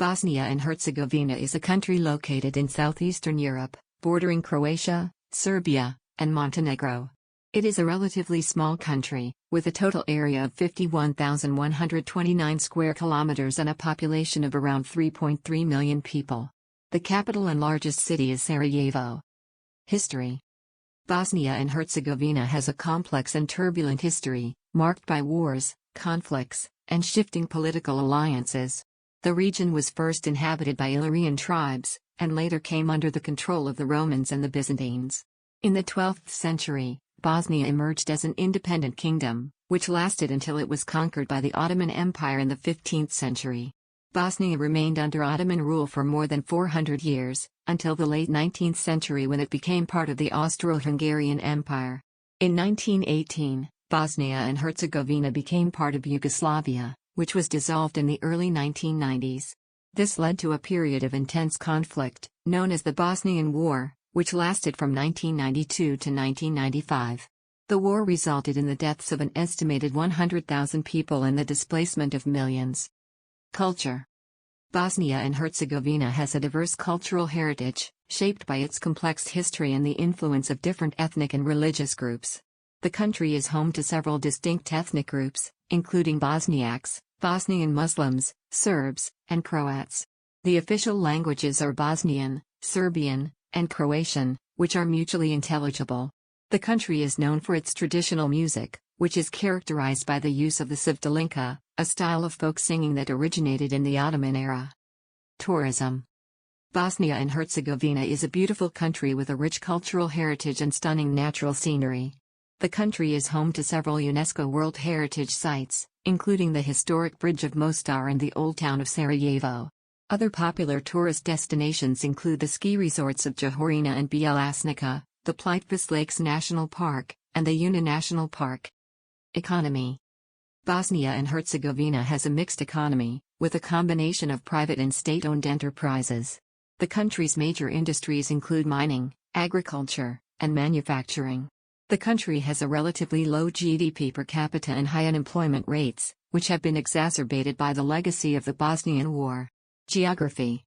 Bosnia and Herzegovina is a country located in southeastern Europe, bordering Croatia, Serbia, and Montenegro. It is a relatively small country, with a total area of 51,129 square kilometers and a population of around 3.3 million people. The capital and largest city is Sarajevo. History. Bosnia and Herzegovina has a complex and turbulent history, marked by wars, conflicts, and shifting political alliances. The region was first inhabited by Illyrian tribes, and later came under the control of the Romans and the Byzantines. In the 12th century, Bosnia emerged as an independent kingdom, which lasted until it was conquered by the Ottoman Empire in the 15th century. Bosnia remained under Ottoman rule for more than 400 years, until the late 19th century when it became part of the Austro-Hungarian Empire. In 1918, Bosnia and Herzegovina became part of Yugoslavia, which was dissolved in the early 1990s. This led to a period of intense conflict, known as the Bosnian War, which lasted from 1992 to 1995. The war resulted in the deaths of an estimated 100,000 people and the displacement of millions. Culture. Bosnia and Herzegovina has a diverse cultural heritage, shaped by its complex history and the influence of different ethnic and religious groups. The country is home to several distinct ethnic groups, including Bosniaks, Bosnian Muslims, Serbs, and Croats. The official languages are Bosnian, Serbian, and Croatian, which are mutually intelligible. The country is known for its traditional music, which is characterized by the use of the sevdalinka, a style of folk singing that originated in the Ottoman era. Tourism. Bosnia and Herzegovina is a beautiful country with a rich cultural heritage and stunning natural scenery. The country is home to several UNESCO World Heritage Sites, including the historic Bridge of Mostar and the Old Town of Sarajevo. Other popular tourist destinations include the ski resorts of Jahorina and Bjelasnica, the Plitvice Lakes National Park, and the Una National Park. Economy. Bosnia and Herzegovina has a mixed economy, with a combination of private and state-owned enterprises. The country's major industries include mining, agriculture, and manufacturing. The country has a relatively low GDP per capita and high unemployment rates, which have been exacerbated by the legacy of the Bosnian War. Geography.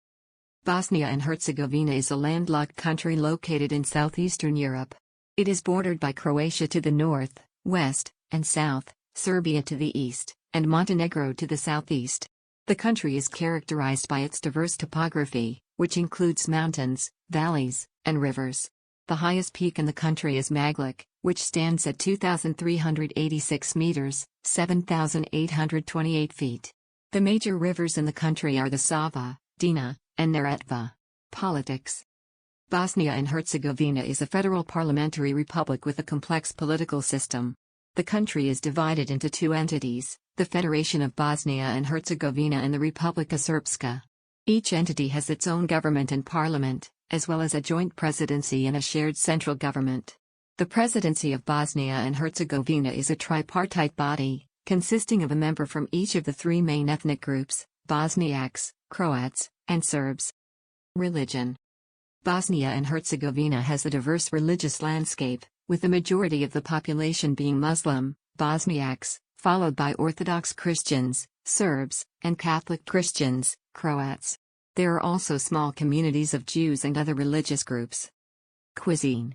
Bosnia and Herzegovina is a landlocked country located in southeastern Europe. It is bordered by Croatia to the north, west, and south, Serbia to the east, and Montenegro to the southeast. The country is characterized by its diverse topography, which includes mountains, valleys, and rivers. The highest peak in the country is Maglik, which stands at 2,386 meters, 7,828 feet. The major rivers in the country are the Sava, Drina, and Neretva. Politics. Bosnia and Herzegovina is a federal parliamentary republic with a complex political system. The country is divided into two entities, the Federation of Bosnia and Herzegovina and the Republika Srpska. Each entity has its own government and parliament, as well as a joint presidency and a shared central government. The Presidency of Bosnia and Herzegovina is a tripartite body, consisting of a member from each of the three main ethnic groups, Bosniaks, Croats, and Serbs. Religion. Bosnia and Herzegovina has a diverse religious landscape, with the majority of the population being Muslim, Bosniaks, followed by Orthodox Christians, Serbs, and Catholic Christians, Croats. There are also small communities of Jews and other religious groups. Cuisine.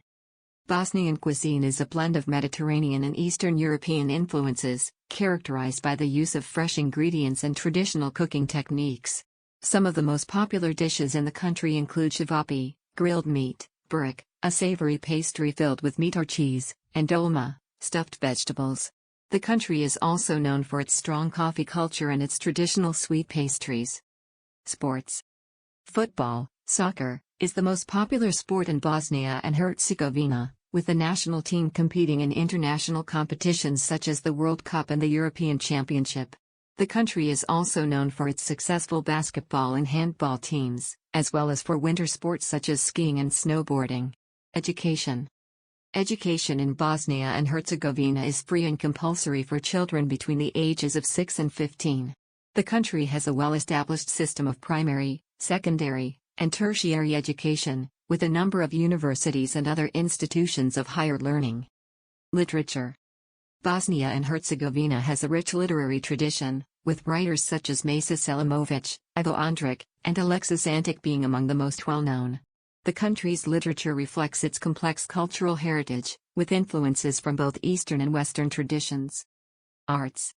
Bosnian cuisine is a blend of Mediterranean and Eastern European influences, characterized by the use of fresh ingredients and traditional cooking techniques. Some of the most popular dishes in the country include cevapi, grilled meat, burek, a savory pastry filled with meat or cheese, and dolma, stuffed vegetables. The country is also known for its strong coffee culture and its traditional sweet pastries. Sports. Football, soccer, is the most popular sport in Bosnia and Herzegovina, with the national team competing in international competitions such as the World Cup and the European Championship. The country is also known for its successful basketball and handball teams, as well as for winter sports such as skiing and snowboarding. Education. Education in Bosnia and Herzegovina is free and compulsory for children between the ages of 6 and 15. The country has a well-established system of primary, secondary, and tertiary education, with a number of universities and other institutions of higher learning. Literature. Bosnia and Herzegovina has a rich literary tradition, with writers such as Masa Selimovic, Ivo Andrić, and Alexis Antic being among the most well-known. The country's literature reflects its complex cultural heritage, with influences from both Eastern and Western traditions. Arts.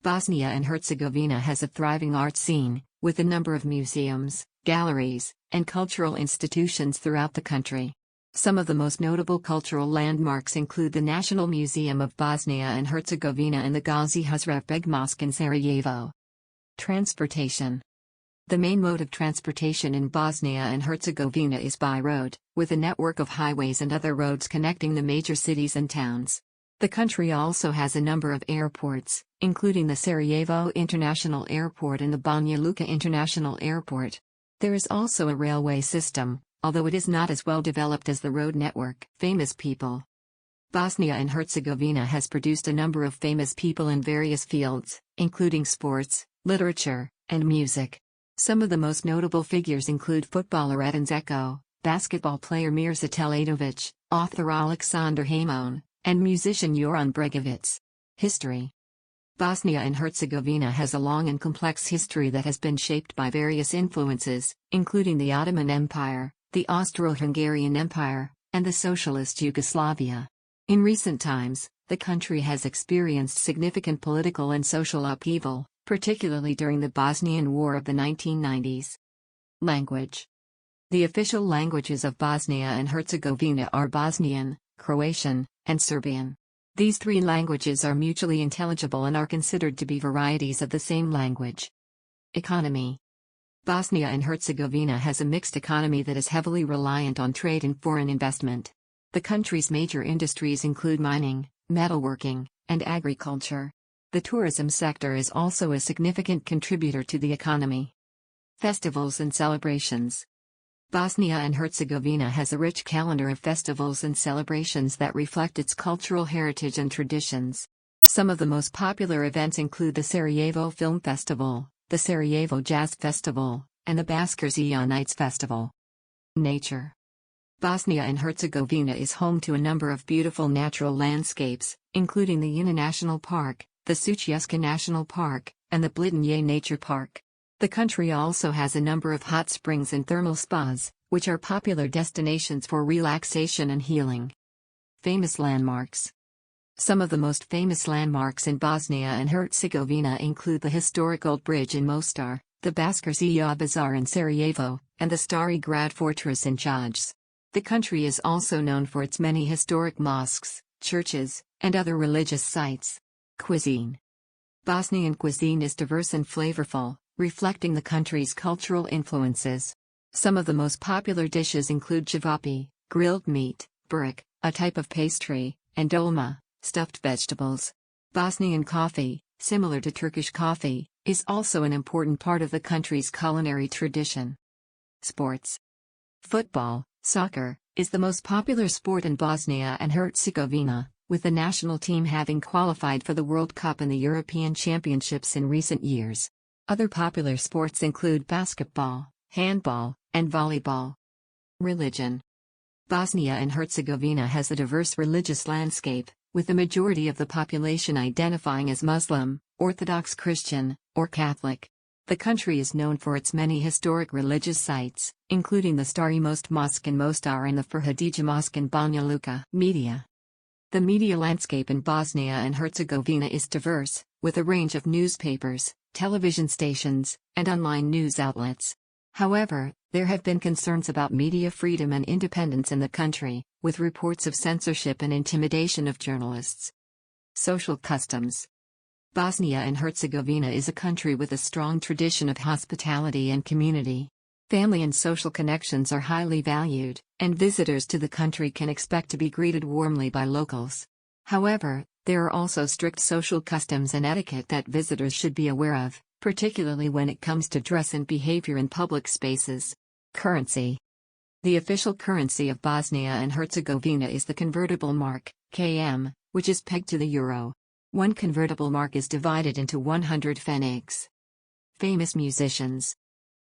Bosnia and Herzegovina has a thriving art scene, with a number of museums, galleries, and cultural institutions throughout the country. Some of the most notable cultural landmarks include the National Museum of Bosnia and Herzegovina and the Gazi Husrev Mosque in Sarajevo. Transportation. The main mode of transportation in Bosnia and Herzegovina is by road, with a network of highways and other roads connecting the major cities and towns. The country also has a number of airports, including the Sarajevo International Airport and the Banja Luka International Airport. There is also a railway system, although it is not as well developed as the road network. Famous people. Bosnia and Herzegovina has produced a number of famous people in various fields, including sports, literature, and music. Some of the most notable figures include footballer Edin Dzeko, basketball player Mirza Teletovic, author Alexander Hamon, and musician Joran Bregovic. History. Bosnia and Herzegovina has a long and complex history that has been shaped by various influences, including the Ottoman Empire, the Austro-Hungarian Empire, and the Socialist Yugoslavia. In recent times, the country has experienced significant political and social upheaval, particularly during the Bosnian War of the 1990s. Language. The official languages of Bosnia and Herzegovina are Bosnian, Croatian, and Serbian. These three languages are mutually intelligible and are considered to be varieties of the same language. Economy. Bosnia and Herzegovina has a mixed economy that is heavily reliant on trade and foreign investment. The country's major industries include mining, metalworking, and agriculture. The tourism sector is also a significant contributor to the economy. Festivals and celebrations. Bosnia and Herzegovina has a rich calendar of festivals and celebrations that reflect its cultural heritage and traditions. Some of the most popular events include the Sarajevo Film Festival, the Sarajevo Jazz Festival, and the Baskarziya Nights Festival. Nature. Bosnia and Herzegovina is home to a number of beautiful natural landscapes, including the Una National Park, the Suciuska National Park, and the Blitanje Nature Park. The country also has a number of hot springs and thermal spas, which are popular destinations for relaxation and healing. Famous landmarks. Some of the most famous landmarks in Bosnia and Herzegovina include the historic Old Bridge in Mostar, the Baskarziya Bazaar in Sarajevo, and the Stari Grad Fortress in Chaj. The country is also known for its many historic mosques, churches, and other religious sites. Cuisine. Bosnian cuisine is diverse and flavorful, reflecting the country's cultural influences. Some of the most popular dishes include cevapi, grilled meat, burek, a type of pastry, and dolma, stuffed vegetables. Bosnian coffee, similar to Turkish coffee, is also an important part of the country's culinary tradition. Sports. Football, soccer, is the most popular sport in Bosnia and Herzegovina, with the national team having qualified for the World Cup and the European Championships in recent years. Other popular sports include basketball, handball, and volleyball. Religion. Bosnia and Herzegovina has a diverse religious landscape, with the majority of the population identifying as Muslim, Orthodox Christian, or Catholic. The country is known for its many historic religious sites, including the Stari Most Mosque in Mostar and the Furhadija Mosque in Banja Luka. Media. The media landscape in Bosnia and Herzegovina is diverse, with a range of newspapers, television stations, and online news outlets. However, there have been concerns about media freedom and independence in the country, with reports of censorship and intimidation of journalists. Social customs. Bosnia and Herzegovina is a country with a strong tradition of hospitality and community. Family and social connections are highly valued, and visitors to the country can expect to be greeted warmly by locals. However, there are also strict social customs and etiquette that visitors should be aware of, particularly when it comes to dress and behavior in public spaces. Currency. The official currency of Bosnia and Herzegovina is the convertible mark, KM, which is pegged to the euro. One convertible mark is divided into 100 pfennigs. Famous musicians.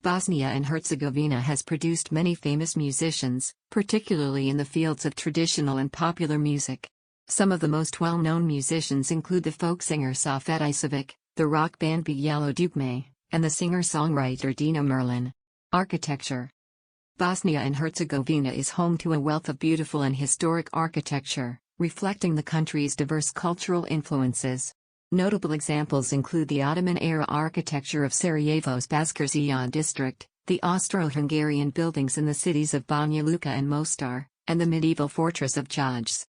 Bosnia and Herzegovina has produced many famous musicians, particularly in the fields of traditional and popular music. Some of the most well-known musicians include the folk singer Safet Isovic, the rock band Bijelo Dugme, and the singer-songwriter Dina Merlin. Architecture. Bosnia and Herzegovina is home to a wealth of beautiful and historic architecture, reflecting the country's diverse cultural influences. Notable examples include the Ottoman-era architecture of Sarajevo's Baskerzian district, the Austro-Hungarian buildings in the cities of Banja Luka and Mostar, and the medieval fortress of Jajce.